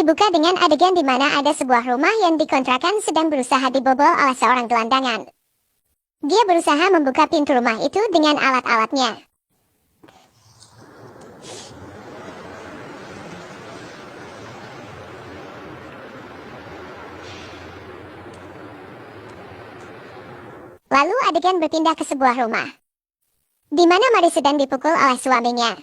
dibuka dengan adegan di mana ada sebuah rumah yang dikontrakan sedang berusaha dibobol oleh seorang gelandangan. Dia berusaha membuka pintu rumah itu dengan alat-alatnya. Lalu adegan berpindah ke sebuah rumah, di mana Mari sedang dipukul oleh suaminya.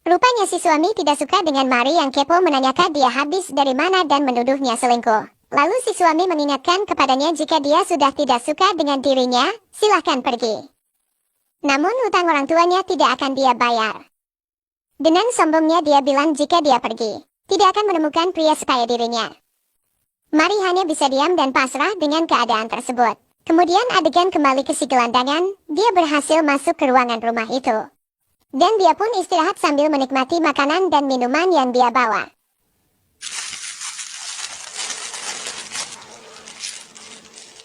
Rupanya si suami tidak suka dengan Mari yang kepo menanyakan dia habis dari mana dan menuduhnya selingkuh. Lalu si suami mengingatkan kepadanya jika dia sudah tidak suka dengan dirinya, silahkan pergi. Namun hutang orang tuanya tidak akan dia bayar. Dengan sombongnya dia bilang jika dia pergi, tidak akan menemukan pria sekaya dirinya. Mari hanya bisa diam dan pasrah dengan keadaan tersebut. Kemudian adegan kembali ke si gelandangan, dia berhasil masuk ke ruangan rumah itu. Dan dia pun istirahat sambil menikmati makanan dan minuman yang dia bawa.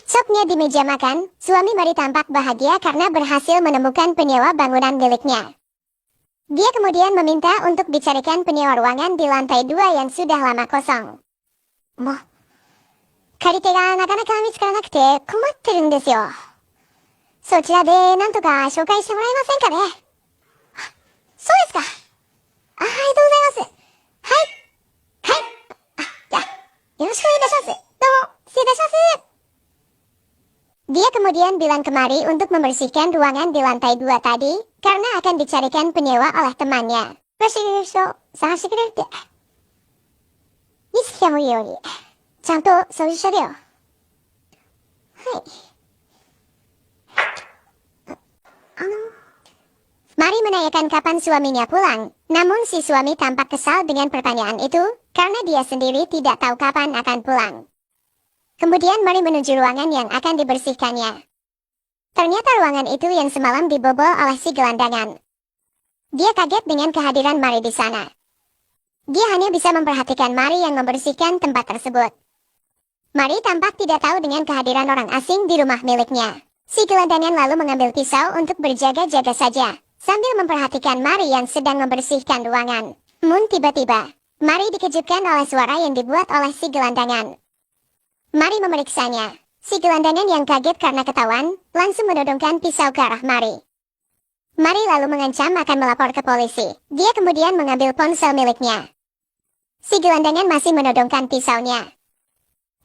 Sopnya di meja makan, suami Mari tampak bahagia karena berhasil menemukan penyewa bangunan miliknya. Dia kemudian meminta untuk dicarikan penyewa ruangan di lantai 2 yang sudah lama kosong. 借り手がなかなか見つからなくて困ってるんですよ。そちらでなんとか紹介してもらえませんかね。そうですか。ありがとうございます。はい。じゃあ、よろしくお願いいたします。どうも、失礼いたします。Dia kemudian bilang ke Mari untuk membersihkan ruangan di lantai 2 tadi, karena akan dicarikan penyewa oleh temannya. 探してくれるって。いつ来てもいいように。ちゃんと掃除してるよ。はい。Mari menanyakan kapan suaminya pulang, namun si suami tampak kesal dengan pertanyaan itu, karena dia sendiri tidak tahu kapan akan pulang. Kemudian Mari menuju ruangan yang akan dibersihkannya. Ternyata ruangan itu yang semalam dibobol oleh si gelandangan. Dia kaget dengan kehadiran Mari di sana. Dia hanya bisa memperhatikan Mari yang membersihkan tempat tersebut. Mari tampak tidak tahu dengan kehadiran orang asing di rumah miliknya. Si gelandangan lalu mengambil pisau untuk berjaga-jaga saja, sambil memperhatikan Mari yang sedang membersihkan ruangan. Namun tiba-tiba, Mari dikejutkan oleh suara yang dibuat oleh si gelandangan. Mari memeriksanya. Si gelandangan yang kaget karena ketahuan, langsung menodongkan pisau ke arah Mari. Mari lalu mengancam akan melapor ke polisi. Dia kemudian mengambil ponsel miliknya. Si gelandangan masih menodongkan pisaunya.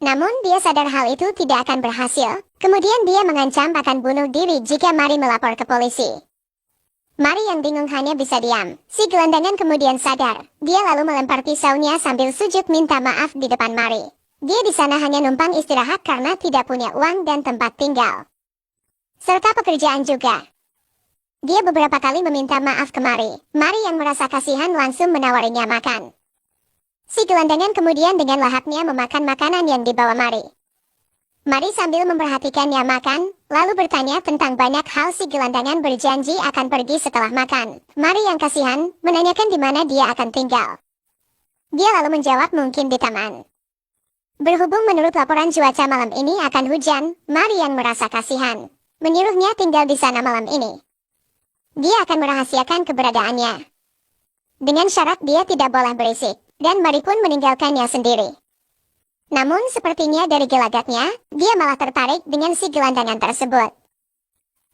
Namun dia sadar hal itu tidak akan berhasil. Kemudian dia mengancam akan bunuh diri jika Mari melapor ke polisi. Mari yang bingung hanya bisa diam. Si gelandangan kemudian sadar. Dia lalu melempar pisaunya sambil sujud minta maaf di depan Mari. Dia di sana hanya numpang istirahat karena tidak punya uang dan tempat tinggal, serta pekerjaan juga. Dia beberapa kali meminta maaf ke Mari. Mari yang merasa kasihan langsung menawarinya makan. Si gelandangan kemudian dengan lahapnya memakan makanan yang dibawa Mari. Mari sambil memperhatikannya makan, lalu bertanya tentang banyak hal. Si gelandangan berjanji akan pergi setelah makan. Mari yang kasihan, menanyakan di mana dia akan tinggal. Dia lalu menjawab mungkin di taman. Berhubung menurut laporan cuaca malam ini akan hujan, Mari yang merasa kasihan menyuruhnya tinggal di sana malam ini. Dia akan merahasiakan keberadaannya, dengan syarat dia tidak boleh berisik. Dan Mari pun meninggalkannya sendiri. Namun sepertinya dari gelagatnya, dia malah tertarik dengan si gelandangan tersebut.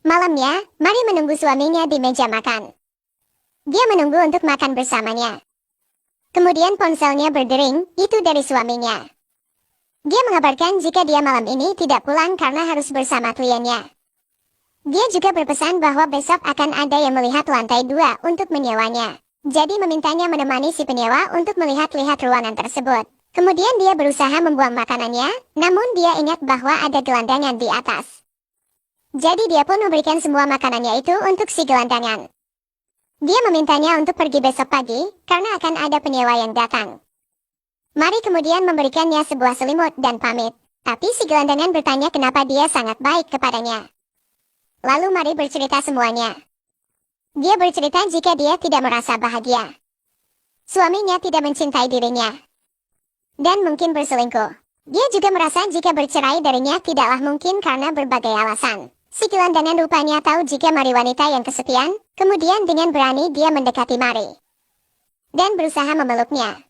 Malamnya, Mari menunggu suaminya di meja makan. Dia menunggu untuk makan bersamanya. Kemudian ponselnya berdering, itu dari suaminya. Dia mengabarkan jika dia malam ini tidak pulang karena harus bersama kliennya. Dia juga berpesan bahwa besok akan ada yang melihat lantai 2 untuk menyewanya. Jadi memintanya menemani si penyewa untuk melihat-lihat ruangan tersebut. Kemudian dia berusaha membuang makanannya, namun dia ingat bahwa ada gelandangan di atas. Jadi dia pun memberikan semua makanannya itu untuk si gelandangan. Dia memintanya untuk pergi besok pagi, karena akan ada penyewa yang datang. Mari kemudian memberikannya sebuah selimut dan pamit. Tapi si gelandangan bertanya kenapa dia sangat baik kepadanya. Lalu Mari bercerita semuanya. Dia bercerita jika dia tidak merasa bahagia. Suaminya tidak mencintai dirinya. Dan mungkin berselingkuh. Dia juga merasa jika bercerai darinya tidaklah mungkin karena berbagai alasan. Si gelandangan rupanya tahu jika Mari wanita yang kesepian, kemudian dengan berani dia mendekati Mari. Dan berusaha memeluknya.